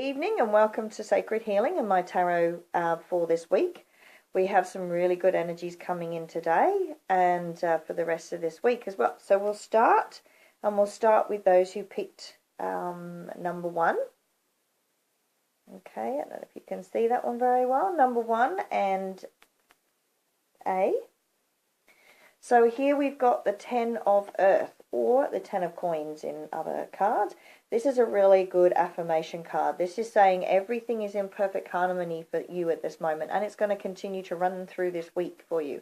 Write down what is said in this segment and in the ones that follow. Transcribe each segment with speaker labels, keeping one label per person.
Speaker 1: evening and welcome to Sacred Healing and my tarot for this week. We have some really good energies coming in today and for the rest of this week as well. So we'll start with those who picked number one. Okay, I don't know if you can see that one very well. Number one and A. So here we've got the 10 of Earth or the 10 of Coins in other cards. This is a really good affirmation card. This is saying everything is in perfect harmony for you at this moment, and it's going to continue to run through this week for you.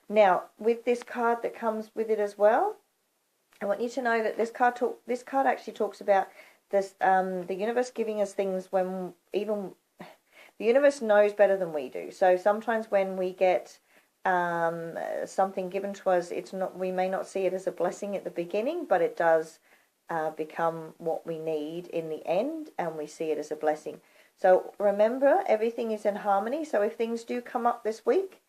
Speaker 1: Now, with this card that comes with it as well, I want you to know that this card actually talks about this the universe giving us things when even the universe knows better than we do. So sometimes when we get something given to us, we may not see it as a blessing at the beginning, but it does become what we need in the end, and we see it as a blessing. So remember, everything is in harmony. So if things do come up this week,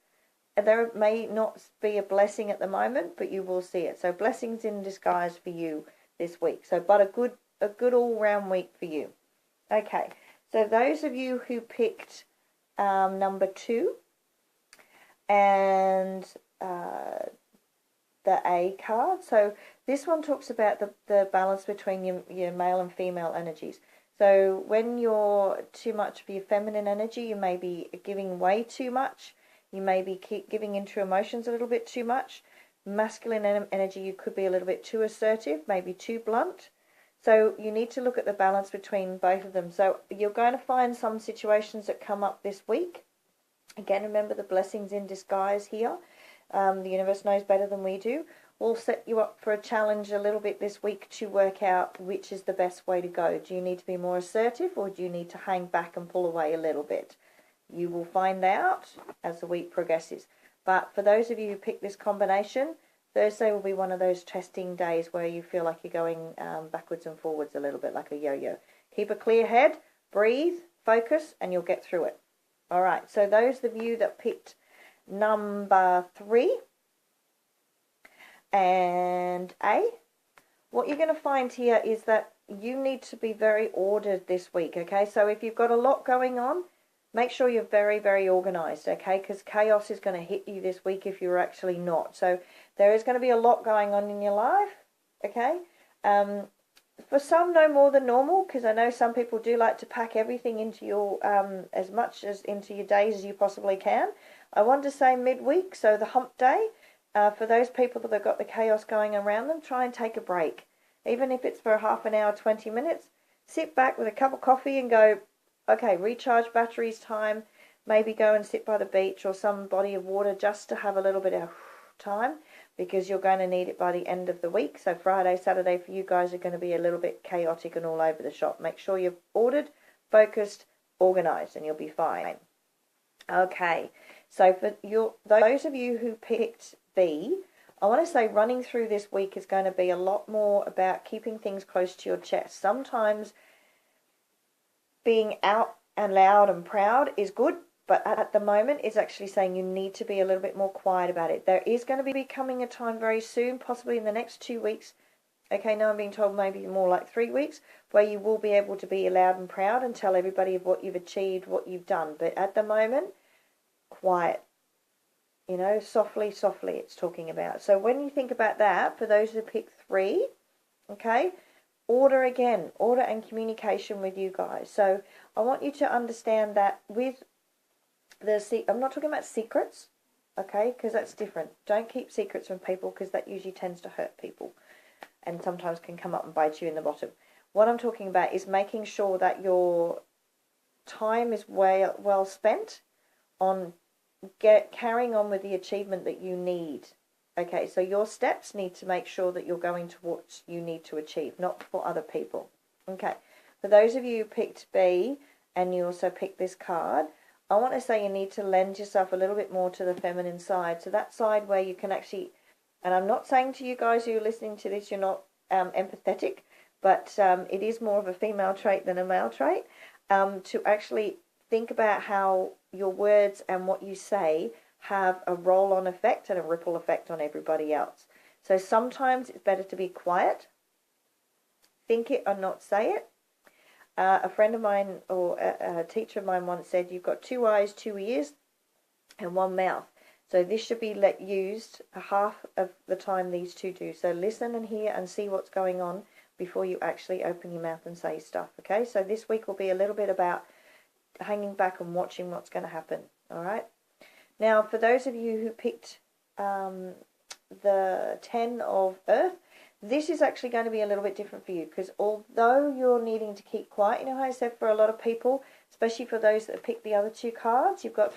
Speaker 1: there may not be a blessing at the moment, but you will see it. So blessings in disguise for you this week. So, but a good all-round week for you. Okay, so those of you who picked number 2 and the A card. So this one talks about the balance between your male and female energies. So when you're too much of your feminine energy, you may be giving way too much. You may be giving into emotions a little bit too much. Masculine energy, you could be a little bit too assertive, maybe too blunt. So you need to look at the balance between both of them. So you're going to find some situations that come up this week. Again, remember the blessings in disguise here. The universe knows better than we do. We'll set you up for a challenge a little bit this week to work out which is the best way to go. Do you need to be more assertive, or do you need to hang back and pull away a little bit? You will find out as the week progresses. But for those of you who pick this combination, Thursday will be one of those testing days where you feel like you're going backwards and forwards a little bit like a yo-yo. Keep a clear head, breathe, focus, and you'll get through it. All right, so those of you that picked number 3 and A, what you're going to find here is that you need to be very ordered this week, okay? So if you've got a lot going on, make sure you're very, very organized, okay? Because chaos is going to hit you this week if you're actually not. So there is going to be a lot going on in your life, okay? For some, no more than normal, because I know some people do like to pack everything into your, as much as into your days as you possibly can. I want to say midweek, so the hump day, for those people that have got the chaos going around them, try and take a break. Even if it's for half an hour, 20 minutes, sit back with a cup of coffee and go, okay, recharge batteries time, maybe go and sit by the beach or some body of water just to have a little bit of time, because you're going to need it by the end of the week. So Friday, Saturday for you guys are going to be a little bit chaotic and all over the shop. Make sure you're ordered, focused, organized, and you'll be fine. Okay, so for those of you who picked B, I want to say running through this week is going to be a lot more about keeping things close to your chest. Sometimes being out and loud and proud is good, but at the moment it's actually saying you need to be a little bit more quiet about it. There is going to be coming a time very soon, possibly in the next 2 weeks, okay, now I'm being told maybe more like 3 weeks, where you will be able to be loud and proud and tell everybody of what you've achieved, what you've done. But at the moment, quiet. You know, softly, softly it's talking about. So when you think about that, for those who pick 3, okay, order again, order and communication with you guys. So I want you to understand that with I'm not talking about secrets, okay, because that's different. Don't keep secrets from people, because that usually tends to hurt people and sometimes can come up and bite you in the bottom. What I'm talking about is making sure that your time is well spent on carrying on with the achievement that you need. Okay, so your steps need to make sure that you're going to what you need to achieve, not for other people. Okay, for those of you who picked B and you also picked this card, I want to say you need to lend yourself a little bit more to the feminine side. So that side where you can actually, and I'm not saying to you guys who are listening to this, you're not empathetic, but it is more of a female trait than a male trait, to actually think about how your words and what you say have a roll-on effect and a ripple effect on everybody else. So sometimes it's better to be quiet, think it or not say it, A friend of mine, or a teacher of mine once said, you've got 2 eyes, 2 ears, and 1 mouth. So this should be used half of the time these two do. So listen and hear and see what's going on before you actually open your mouth and say stuff, okay? So this week will be a little bit about hanging back and watching what's going to happen, all right? Now, for those of you who picked the 10 of Earth, this is actually going to be a little bit different for you, because although you're needing to keep quiet, you know how I said for a lot of people, especially for those that picked the other 2 cards, you've got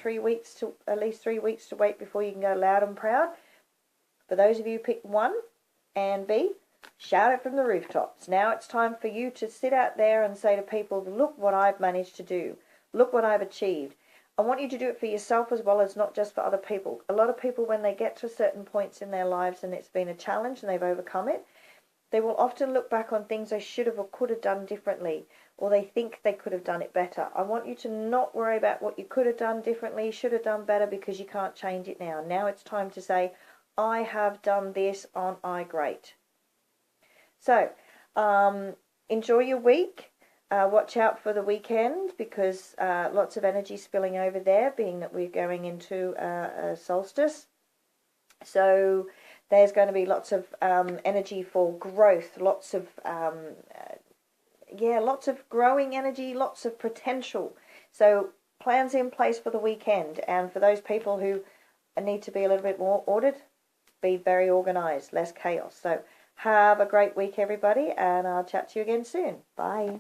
Speaker 1: at least 3 weeks to wait before you can go loud and proud. For those of you who picked 1 and B, shout it from the rooftops. Now it's time for you to sit out there and say to people, look what I've managed to do. Look what I've achieved. I want you to do it for yourself as well as not just for other people. A lot of people, when they get to certain points in their lives and it's been a challenge and they've overcome it, they will often look back on things they should have or could have done differently, or they think they could have done it better. I want you to not worry about what you could have done differently, should have done better, because you can't change it now. Now it's time to say, I have done this, aren't I great? So, enjoy your week. Watch out for the weekend, because lots of energy spilling over there, being that we're going into a solstice. So there's going to be lots of energy for growth, lots of growing energy, lots of potential. So plans in place for the weekend, and for those people who need to be a little bit more ordered, be very organized, less chaos. So have a great week, everybody, and I'll chat to you again soon. Bye.